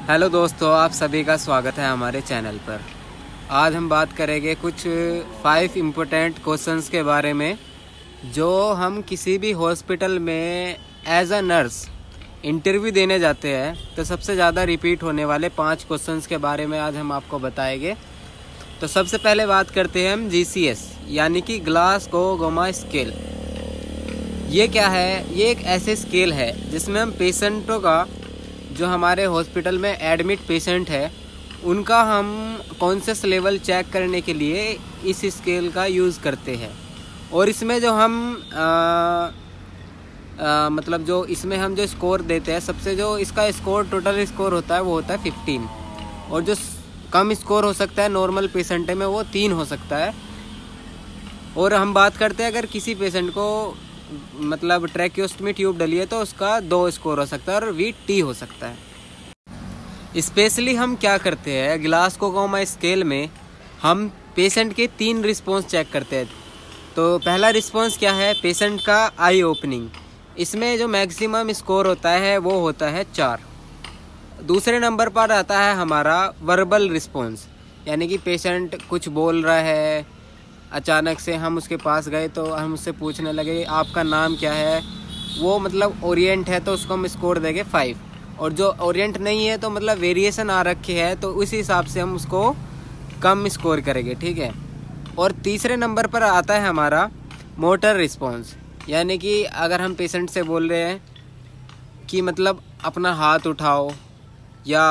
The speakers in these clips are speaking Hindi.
हेलो दोस्तों, आप सभी का स्वागत है हमारे चैनल पर। आज हम बात करेंगे कुछ 5 इम्पोर्टेंट क्वेश्चंस के बारे में जो हम किसी भी हॉस्पिटल में एज अ नर्स इंटरव्यू देने जाते हैं तो सबसे ज़्यादा रिपीट होने वाले 5 क्वेश्चंस के बारे में आज हम आपको बताएंगे। तो सबसे पहले बात करते हैं हम GCS यानी कि ग्लासगो-कोमा स्केल। ये क्या है? ये एक ऐसे स्केल है जिसमें हम पेशेंटों का, जो हमारे हॉस्पिटल में एडमिट पेशेंट है, उनका हम कॉन्शियस लेवल चेक करने के लिए इस स्केल का यूज़ करते हैं। और इसमें जो हम जो इसमें हम जो स्कोर देते हैं, सबसे जो इसका स्कोर टोटल स्कोर होता है वो होता है 15, और जो कम स्कोर हो सकता है नॉर्मल पेशेंट में वो 3 हो सकता है। और हम बात करते हैं अगर किसी पेशेंट को ट्रैकियोस्टमी ट्यूब डली है तो उसका 2 स्कोर हो सकता है और VT हो सकता है। स्पेशली हम क्या करते हैं, ग्लासगो-कोमा स्केल में हम पेशेंट के 3 रिस्पॉन्स चेक करते हैं। तो पहला रिस्पॉन्स क्या है? पेशेंट का आई ओपनिंग। इसमें जो मैक्सिमम स्कोर होता है वो होता है 4। दूसरे नंबर पर आता है हमारा वर्बल रिस्पॉन्स, यानी कि पेशेंट कुछ बोल रहा है, अचानक से हम उसके पास गए तो हम उससे पूछने लगे आपका नाम क्या है, वो ओरिएंट है तो उसको हम स्कोर देंगे 5, और जो ओरिएंट नहीं है तो वेरिएशन आ रखी है तो उस हिसाब से हम उसको कम स्कोर करेंगे, ठीक है। और तीसरे नंबर पर आता है हमारा मोटर रिस्पॉन्स, यानी कि अगर हम पेशेंट से बोल रहे हैं कि अपना हाथ उठाओ या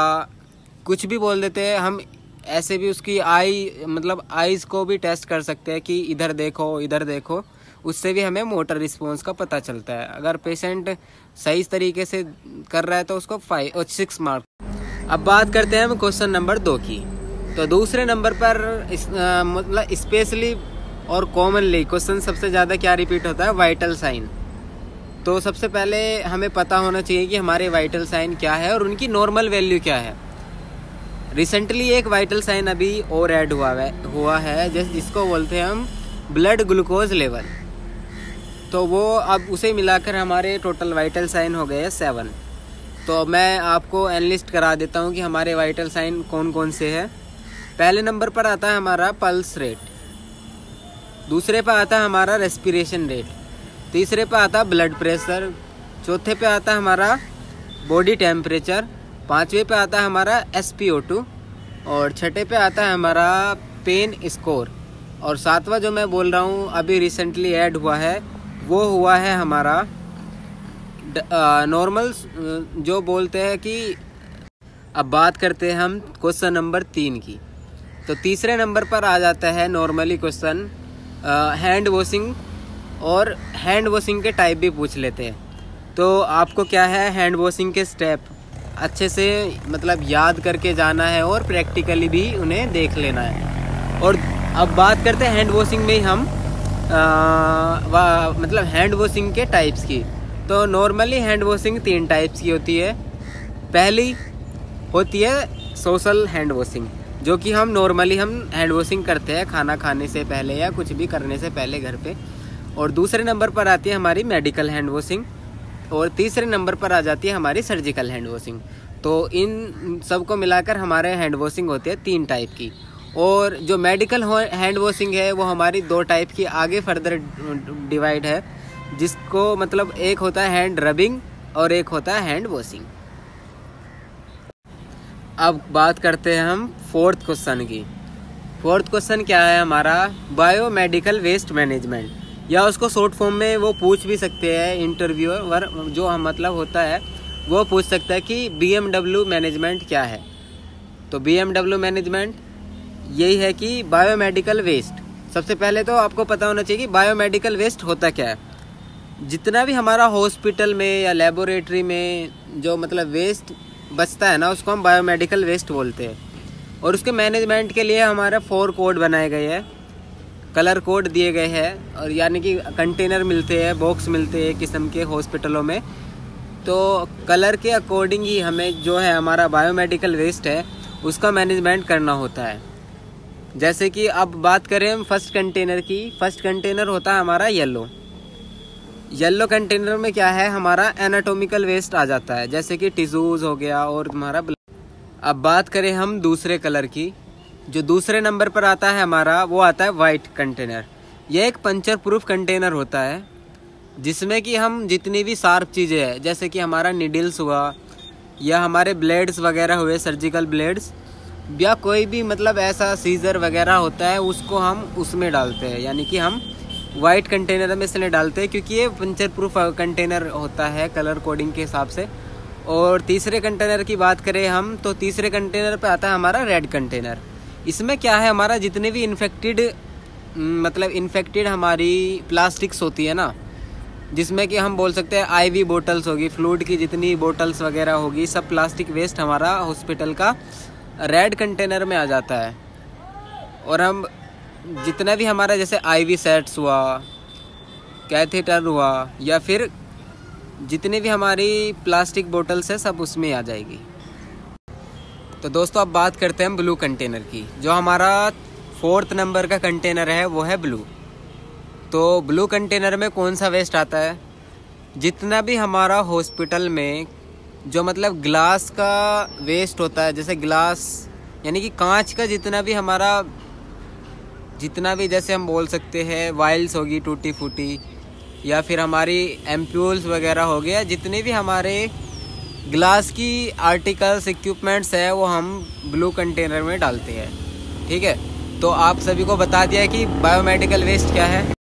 कुछ भी बोल देते हैं, हम ऐसे भी उसकी आईज़ को भी टेस्ट कर सकते हैं कि इधर देखो इधर देखो, उससे भी हमें मोटर रिस्पॉन्स का पता चलता है। अगर पेशेंट सही तरीके से कर रहा है तो उसको 5 और 6 मार्क। अब बात करते हैं हम क्वेश्चन नंबर 2 की। तो दूसरे नंबर पर स्पेशली और कॉमनली क्वेश्चन सबसे ज़्यादा क्या रिपीट होता है? Vital sign. तो सबसे पहले हमें पता होना चाहिए कि हमारे वाइटल साइन क्या है और उनकी नॉर्मल वैल्यू क्या है। रिसेंटली एक वाइटल साइन अभी और ऐड हुआ है जिसको बोलते हैं हम ब्लड ग्लूकोज लेवल। तो वो अब उसे मिलाकर हमारे टोटल वाइटल साइन हो गए 7। तो मैं आपको एनलिस्ट करा देता हूँ कि हमारे वाइटल साइन कौन कौन से हैं। पहले नंबर पर आता है हमारा पल्स रेट, दूसरे पर आता है हमारा रेस्पिरेशन रेट, तीसरे पर आता है ब्लड प्रेशर, चौथे पे आता है हमारा बॉडी टेम्परेचर, 5वें पे आता है हमारा SpO2, और 6ठे पे आता है हमारा पेन स्कोर, और 7वां जो मैं बोल रहा हूँ अभी रिसेंटली ऐड हुआ है वो हुआ है हमारा नॉर्मल, जो बोलते हैं कि। अब बात करते हैं हम क्वेश्चन नंबर 3 की। तो तीसरे नंबर पर आ जाता है नॉर्मली क्वेश्चन हैंड वॉशिंग, और हैंड वॉशिंग के टाइप भी पूछ लेते हैं। तो आपको क्या है, हैंड वॉशिंग के स्टेप अच्छे से याद करके जाना है और प्रैक्टिकली भी उन्हें देख लेना है। और अब बात करते हैं हैंड वॉशिंग में हम हैंड वॉशिंग के टाइप्स की। तो नॉर्मली हैंड वॉशिंग 3 टाइप्स की होती है। पहली होती है सोशल हैंड वॉशिंग, जो कि हम नॉर्मली हैंड वॉशिंग करते हैं खाना खाने से पहले या कुछ भी करने से पहले घर पे। और दूसरे नंबर पर आती है हमारी मेडिकल हैंड वॉशिंग, और तीसरे नंबर पर आ जाती है हमारी सर्जिकल हैंड वॉशिंग। तो इन सब को मिलाकर हमारे हैंड वॉशिंग होती है 3 टाइप की। और जो मेडिकल हैंड वॉशिंग है वो हमारी 2 टाइप की आगे फर्दर डिवाइड है, जिसको एक होता है हैंड रबिंग और एक होता है हैंड वॉशिंग। अब बात करते हैं हम 4th क्वेश्चन की। 4th क्वेश्चन क्या है हमारा? बायोमेडिकल वेस्ट मैनेजमेंट, या उसको शॉर्ट फॉर्म में वो पूछ भी सकते हैं इंटरव्यूअर, जो हम होता है वो पूछ सकता है कि BMW मैनेजमेंट क्या है। तो BMW मैनेजमेंट यही है कि बायोमेडिकल वेस्ट। सबसे पहले तो आपको पता होना चाहिए कि बायोमेडिकल वेस्ट होता क्या है। जितना भी हमारा हॉस्पिटल में या लेबोरेटरी में जो वेस्ट बचता है ना, उसको हम बायोमेडिकल वेस्ट बोलते हैं। और उसके मैनेजमेंट के लिए हमारा 4 कोड बनाए गए हैं, कलर कोड दिए गए हैं, और यानी कि कंटेनर मिलते हैं, बॉक्स मिलते हैं किस्म के हॉस्पिटलों में। तो कलर के अकॉर्डिंग ही हमें जो है हमारा बायोमेडिकल वेस्ट है उसका मैनेजमेंट करना होता है। जैसे कि अब बात करें हम फर्स्ट कंटेनर की। फर्स्ट कंटेनर होता है हमारा येलो कंटेनर में क्या है, हमारा एनाटॉमिकल वेस्ट आ जाता है, जैसे कि टिश्यूज हो गया और हमारा अब बात करें हम दूसरे कलर की, जो दूसरे नंबर पर आता है हमारा, वो आता है वाइट कंटेनर। यह एक पंचर प्रूफ कंटेनर होता है जिसमें कि हम जितनी भी शार्प चीज़ें हैं, जैसे कि हमारा नीडल्स हुआ या हमारे ब्लेड्स वगैरह हुए, सर्जिकल ब्लेड्स, या कोई भी मतलब ऐसा सीजर वगैरह होता है, उसको हम उसमें डालते हैं। यानी कि हम वाइट कंटेनर में इसलिए डालते हैं क्योंकि ये पंचर प्रूफ कंटेनर होता है कलर कोडिंग के हिसाब से। और तीसरे कंटेनर की बात करें हम, तो तीसरे कंटेनर पे आता है हमारा रेड कंटेनर। इसमें क्या है, हमारा जितने भी इन्फेक्टेड हमारी प्लास्टिक्स होती है ना, जिसमें कि हम बोल सकते हैं आईवी बोटल्स होगी, फ्लूइड की जितनी बोटल्स वगैरह होगी, सब प्लास्टिक वेस्ट हमारा हॉस्पिटल का रेड कंटेनर में आ जाता है। और हम जितना भी हमारा जैसे आईवी सेट्स हुआ, कैथेटर हुआ, या फिर जितनी भी हमारी प्लास्टिक बोटल्स है, सब उसमें आ जाएगी। तो दोस्तों अब बात करते हैं हम ब्लू कंटेनर की। जो हमारा 4th नंबर का कंटेनर है वो है ब्लू। तो ब्लू कंटेनर में कौन सा वेस्ट आता है, जितना भी हमारा हॉस्पिटल में जो मतलब ग्लास का वेस्ट होता है, जैसे ग्लास यानी कि कांच का जितना भी जैसे हम बोल सकते हैं वाइल्स होगी टूटी फूटी, या फिर हमारी एम्प्यूल्स वगैरह हो गया, जितने भी हमारे ग्लास की आर्टिकल्स इक्विपमेंट्स है, वो हम ब्लू कंटेनर में डालते हैं। ठीक है, तो आप सभी को बता दिया कि बायोमेडिकल वेस्ट क्या है।